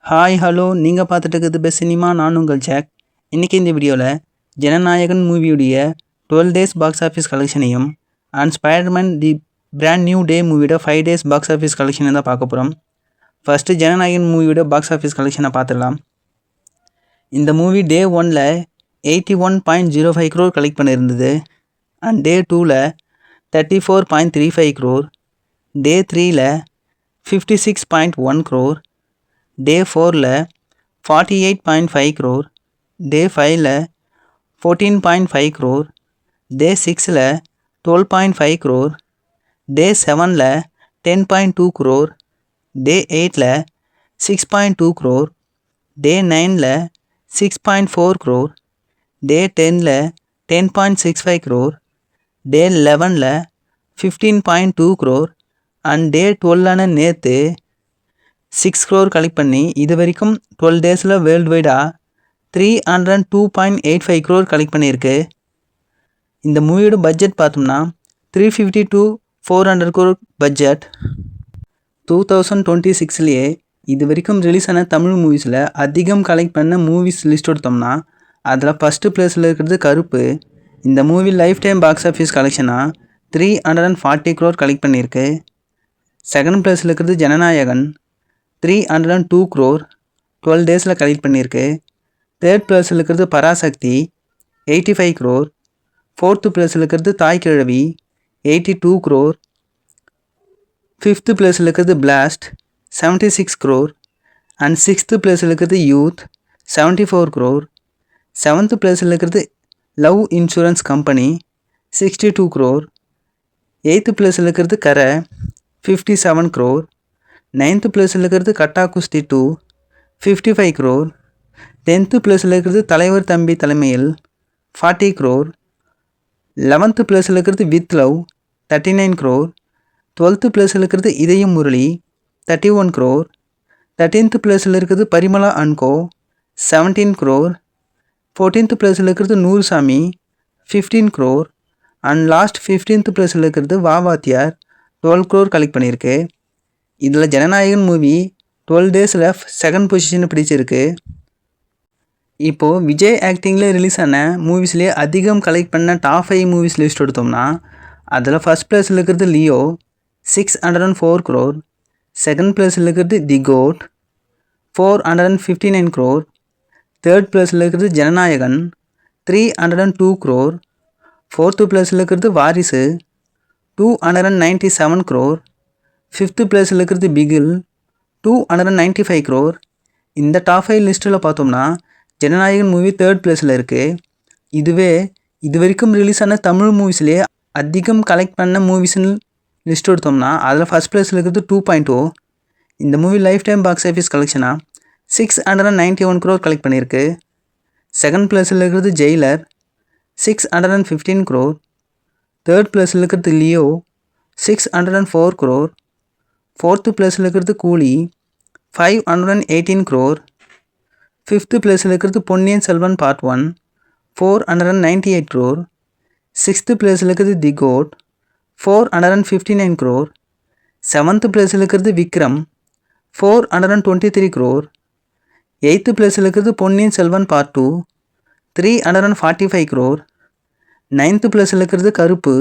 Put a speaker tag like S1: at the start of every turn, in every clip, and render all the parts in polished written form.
S1: Hi hello நீங்கள் பார்த்துட்டு இருக்கிறது பெஸ்ட் சினிமா. நான் உங்கள் ஜாக். இன்றைக்கி இந்த வீடியோவில் ஜனநாயகன் மூவியுடைய 12 டேஸ் பாக்ஸ் ஆஃபீஸ் கலெக்ஷனையும் and Spiderman the brand new day மூவியோட 5 டேஸ் பாக்ஸ் ஆஃபீஸ் கலெக்ஷனை தான் பார்க்க போகிறோம். ஃபஸ்ட்டு ஜனநாயகன் மூவியோட பாக்ஸ் ஆஃபீஸ் கலெக்ஷனை பார்த்துடலாம். இந்த மூவி டே 1ல் 81.05 crore கலெக்ட் பண்ணியிருந்தது. அண்ட் டே 2ல் 34.35 crore, டே 3ல் 56.1 crore, டே 4ல் 48.5 crore, டே 5ல் 14.5 crore, டே 6ல் 12.5 crore, டே 7ல் 10.2 crore, டே 8ல் 6.2 crore, டே 9ல் 6.4 crore, டே 10ல் 10.65 crore, டே 11ல் 15.2 crore அண்ட் டே 12ஆன நேற்று 6 crore கலெக்ட் பண்ணி இது வரைக்கும் 12 டேஸில் வேர்ல்டு வைடாக 302.85 crore கலெக்ட் பண்ணியிருக்கு. இந்த மூவியோட பட்ஜெட் பார்த்தோம்னா 350 to 400 crore பட்ஜெட். 2026லேயே இது வரைக்கும் ரிலீஸ் ஆன தமிழ் மூவிஸில் அதிகம் கலெக்ட் பண்ண மூவிஸ் லிஸ்ட் எடுத்தோம்னா அதில் ஃபஸ்ட்டு பிளேஸில் இருக்கிறது கருப்பு. இந்த movie lifetime box office கலெக்ஷனாக 340 crore கலெக்ட் பண்ணியிருக்கு. செகண்ட் பிளேஸில் இருக்கிறது ஜனநாயகன் 302 crore 12 டேஸில் கலெக்ட் பண்ணியிருக்கு. தேர்ட் பிளேஸில் இருக்கிறது பராசக்தி 85 crore. ஃபோர்த்து பிளேஸில் இருக்கிறது தாய் கிழவி 82 crore. ஃபிஃப்த்து பிளேஸில் இருக்கிறது பிளாஸ்ட் 76 crore அண்ட் சிக்ஸ்த்து பிளேஸில் இருக்கிறது யூத் 74 crore. செவன்த்து பிளேஸில் இருக்கிறது love insurance company 62 crore. Eighth பிளேஸில் இருக்கிறது கரை 57 crore. நைன்த்து பிளேஸில் இருக்கிறது கட்டா குஸ்தி 2 55 crore. 10th பிளேஸில் இருக்கிறது தலைவர் தம்பி தலைமையில் 40 crore. 11th பிளேஸில் இருக்கிறது வித் லவ் 39 crore. 12th பிளேஸில் இருக்கிறது இதயம் முரளி 31 crore. 13th பிளேஸில் இருக்கிறது பரிமளா அன்கோ 17 crore. 14th பிளேஸில் இருக்கிறது நூறுசாமி 15 crore அண்ட் லாஸ்ட் 15th பிளேஸில் இருக்கிறது வாவாத்தியார் 12 crore கலெக்ட் பண்ணியிருக்கு. இதில் ஜனநாயகன் மூவி 12 டேஸில் செகண்ட் பொசிஷனை பிடிச்சிருக்கு. இப்போது விஜய் ஆக்டிங்கில் ரிலீஸ் ஆன மூவிஸ்லேயே அதிகம் கலெக்ட் பண்ண டாப் 5 மூவிஸ் லிஸ்ட் எடுத்தோம்னா அதில் ஃபஸ்ட் பிளேஸில் இருக்கிறது லியோ 604 crore. செகண்ட் பிளேஸில் இருக்கிறது தி கோட் 459 crore. தேர்ட் பிளேஸில் இருக்கிறது ஜனநாயகன் 302 crore. ஃபோர்த்து பிளேஸில் இருக்கிறது வாரிசு 297 crore. ஃபிஃப்த்து பிளேஸில் இருக்கிறது பிகில் 295 crore. இந்த டாப் 5 லிஸ்ட்டில் பார்த்தோம்னா ஜனநாயகன் மூவி தேர்ட் பிளேஸில் இருக்குது. இதுவே இது வரைக்கும் ரிலீஸ் ஆன தமிழ் மூவிஸ்லேயே அதிகம் கலெக்ட் பண்ண மூவிஸ்ன்னு லிஸ்ட் எடுத்தோம்னா அதில் ஃபஸ்ட் பிளேஸில் இருக்கிறது 2.0. இந்த movie lifetime box office கலெக்ஷனாக 691 crore கலெக்ட் பண்ணியிருக்கு. செகண்ட் பிளேஸில் இருக்கிறது ஜெயிலர் 615 crore. தேர்ட் பிளேஸில் இருக்கிறது லியோ 604 crore. ஃபோர்த்து பிளேஸில் இருக்கிறது கூலி 518 crore. ஃபிஃப்த்து பிளேஸில் இருக்கிறது Ponniyin Selvan part 1 498 crore. Sixth பிளேஸில் இருக்கிறது தி கோட் 459 crore. செவன்த்து பிளேஸில் இருக்கிறது விக்ரம் 423 crore. எயித்து பிளேஸில் இருக்கிறது Ponniyin Selvan part 2 345 crore. Ninth பிளேஸில் இருக்கிறது கருப்பு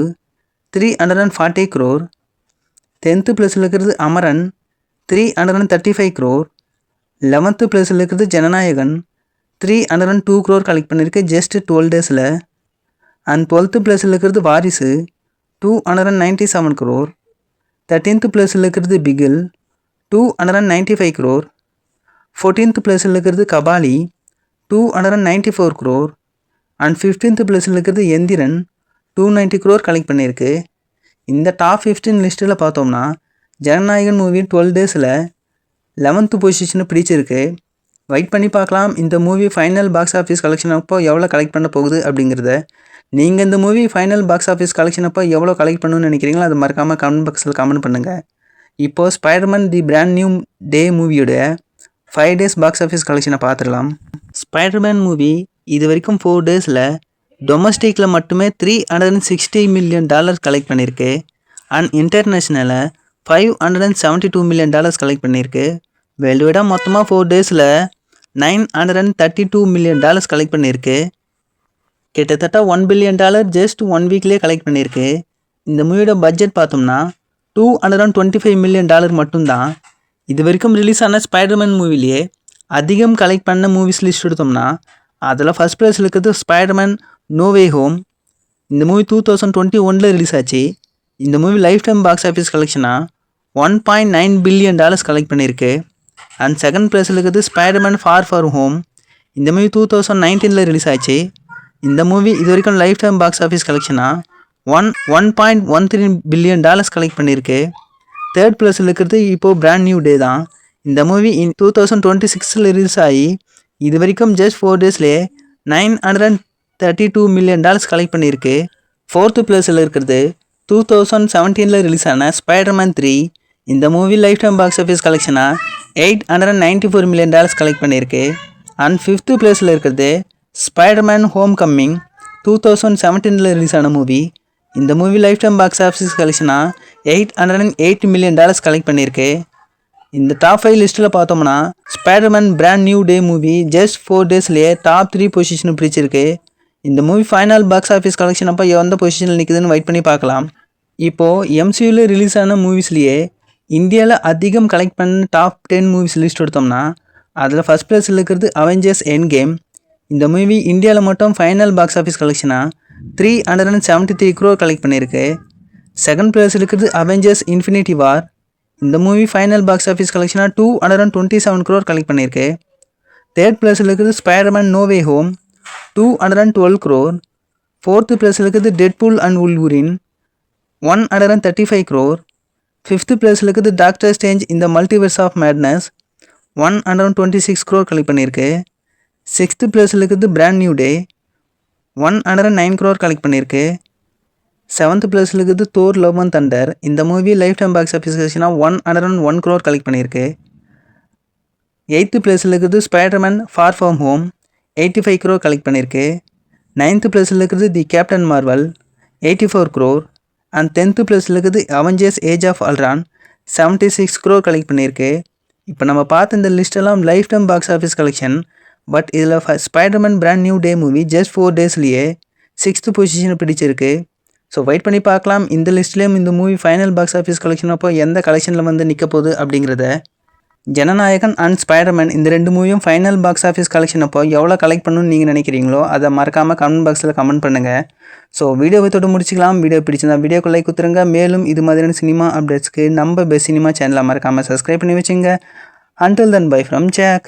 S1: 340 crore. 10th பிளேஸில் இருக்கிறது அமரன் 335 crore. 11th பிளேஸில் இருக்கிறது ஜனநாயகன் 302 crore கலெக்ட் பண்ணியிருக்கு ஜஸ்ட் 12 டேஸில். அண்ட் 12th பிளேஸில் இருக்கிறது வாரிசு 297 crore. 13th பிளேஸில் இருக்கிறது பிகில் 295 crore. 14th பிளேஸில் இருக்கிறது கபாலி 294 crore. அண்ட் 15th பிளேஸில் இருக்கிறது எந்திரன் 290 crore கலெக்ட் பண்ணியிருக்கு. இந்த டாப் 15 லிஸ்ட்டில் பார்த்தோம்னா ஜனநாயகன் மூவி 12 டேஸில் 11th பொசிஷனை பிடிச்சிருக்கு. வெயிட் பண்ணி பார்க்கலாம் இந்த movie final box office collection அப்போ எவ்வளோ கலெக்ட் பண்ண போகுது அப்படிங்கிறத. நீங்கள் இந்த movie final box office collection அப்போ எவ்வளோ கலெக்ட் பண்ணணும்னு நினைக்கிறீங்களோ அது மறக்காமல் கமெண்ட் பாக்ஸில் கமெண்ட் பண்ணுங்கள். இப்போது Spiderman the brand new day மூவியோட 5 டேஸ் பாக்ஸ் ஆஃபீஸ் கலெக்ஷனை பார்த்துடலாம். ஸ்பைடர்மேன் மூவி இது வரைக்கும் 4 டேஸில் டொமஸ்டிக்கில் மட்டுமே $360 million கலெக்ட் பண்ணியிருக்கு. அண்ட் இன்டர்நேஷ்னலில் $572 million கலெக்ட் பண்ணியிருக்கு. வேர்ல்டு வைடாக மொத்தமாக 4 டேஸில் $932 million கலெக்ட் பண்ணியிருக்கு. கிட்டத்தட்ட $1 billion ஜஸ்ட் 1 வீக்லேயே கலெக்ட் பண்ணியிருக்கு. இந்த மூவியோட பட்ஜெட் பார்த்தோம்னா $225 million மட்டும்தான். இது வரைக்கும் ரிலீஸ் ஆன ஸ்பைடர்மேன் மூவிலேயே அதிகம் கலெக்ட் பண்ண மூவிஸ் லிஸ்ட் எடுத்தோம்னா அதில் ஃபஸ்ட் ப்ளேஸில் இருக்கிறது ஸ்பைடர்மேன் நோ வே ஹோம். இந்த மூவி 2021 ரிலீஸ் ஆச்சு. இந்த movie lifetime box office கலெக்ஷனாக $1.9 billion கலெக்ட் பண்ணியிருக்கு. அண்ட் செகண்ட் ப்ளேஸில் இருக்கிறது ஸ்பைடர்மேன் ஃபார் ஹோம். இந்த மூவி 2019 ரிலீஸ் ஆச்சு. இந்த மூவி இது வரைக்கும் லைஃப் டைம் பாக்ஸ் ஆஃபீஸ் கலெக்ஷனாக $1.13 billion கலெக்ட் பண்ணியிருக்கு. தேர்ட் ப்ளேஸில் இருக்கிறது இப்போது பிராண்ட் நியூ டே தான். இந்த மூவி 2026 ரிலீஸ் ஆகி இது வரைக்கும் ஜஸ்ட் 4 டேஸ்லேயே $932 million கலெக்ட் பண்ணியிருக்கு. ஃபோர்த்து ப்ளேஸில் இருக்கிறது 2017 ரிலீஸ் ஆன ஸ்பைடர்மேன் 3. இந்த movie lifetime box office கலெக்ஷனாக $894 million கலெக்ட் பண்ணியிருக்கு. அண்ட் ஃபிஃப்த்து ப்ளேஸில் இருக்கிறது ஸ்பைடர்மேன் ஹோம் கம்மிங் 2017 ரிலீஸ் ஆன மூவி. இந்த movie lifetime box office கலெக்ஷனாக $808 million கலெக்ட் பண்ணியிருக்கு. இந்த டாப் 5 லிஸ்ட்டில் பார்த்தோம்னா Spiderman brand new day movie just 4 டேஸ்லேயே டாப் 3 பொசிஷன் பிடிச்சிருக்கு. இந்த movie final box office collection அப்போ எந்த பொசிஷனில் நிற்குதுன்னு வெயிட் பண்ணி பார்க்கலாம். இப்போது MCUவில் ரிலீஸ் ஆன மூவிஸ்லேயே இந்தியாவில் அதிகம் கலெக்ட் பண்ண டாப் 10 மூவிஸ் லிஸ்ட் எடுத்தோம்னா அதில் ஃபஸ்ட் ப்ளேஸில் இருக்கிறது அவெஞ்சர்ஸ் எண்ட் கேம். இந்த மூவி இந்தியாவில் மட்டும் ஃபைனல் பாக்ஸ் ஆஃபீஸ் கலெக்ஷனாக $373 crore கலெக்ட் பண்ணியிருக்கு. செகண்ட் ப்ளேஸில் இருக்கிறது அவெஞ்சர்ஸ் இன்ஃபினிட்டி வார். இந்த மூவி ஃபைனல் பாக்ஸ் ஆஃபீஸ் கலெக்ஷனாக $227 crore கலெக்ட் பண்ணியிருக்கு. தேர்ட் ப்ளேஸில் இருக்கிறது Spiderman no way home 212 crore. Fourth ப்ளேஸில் இருக்கிறது Deadpool and Wolverine 135 crore. Fifth ப்ளேஸில் இருக்கிறது doctor strange in the multiverse of madness 126 crore collect பண்ணியிருக்கு. சிக்ஸ்த்து ப்ளேஸில் இருக்கிறது பிராண்ட் நியூ டே 109 crore கலெக்ட் பண்ணியிருக்கு. செவன்த் ப்ளேஸில் இருக்கிறது தோர் லவ் அண்ட் தண்டர். இந்த movie lifetime box office கலெக்ஷனாக 101 crore கலெக்ட் பண்ணியிருக்கு. எயித்து ப்ளேஸில் இருக்கிறது Spiderman far home 85 crore collect பண்ணியிருக்கு. நைன்த்து ப்ளேஸில் இருக்கிறது the captain Marvel 84 crore. And 10th ப்ளேஸில் இருக்கிறது Avengers age of Ultron 76 crore collect பண்ணியிருக்கு. இப்போ நம்ம பார்த்த இந்த லிஸ்ட்டெல்லாம் lifetime box office collection. But இதில் Spiderman brand new day movie just 4 டேஸ்லேயே 6th பொசிஷனை பிடிச்சிருக்கு. ஸோ வெயிட் பண்ணி பார்க்கலாம் இந்த லிஸ்ட்லேயும் இந்த movie final box office collection அப்போ எந்த கலெக்ஷனில் வந்து நிற்க போகுது அப்படிங்கிறத. ஜனநாயகன் அண்ட் ஸ்பைடர்மேன் இந்த ரெண்டு மூவியும் ஃபைனல் பாக்ஸ் ஆஃபீஸ் கலெக்ஷன் அப்போ எவ்வளோ கலெக்ட் பண்ணணும்னு நீங்கள் நினைக்கிறீங்களோ அதை மறக்காமல் கமெண்ட் பாக்ஸில் கமெண்ட் பண்ணுங்கள். ஸோ வீடியோவை தொட்டு முடிச்சிக்கலாம். வீடியோ பிடிச்சிருந்தா வீடியோக்கு லைக் கொடுத்துருங்க. மேலும் இது மாதிரியான சினிமா அப்டேட்ஸ்க்கு நம்ம பெஸ்ட் சினிமா சேனலை மறக்காமல் சப்ஸ்கிரைப் பண்ணி வச்சுங்க. Until then, bye from Jack.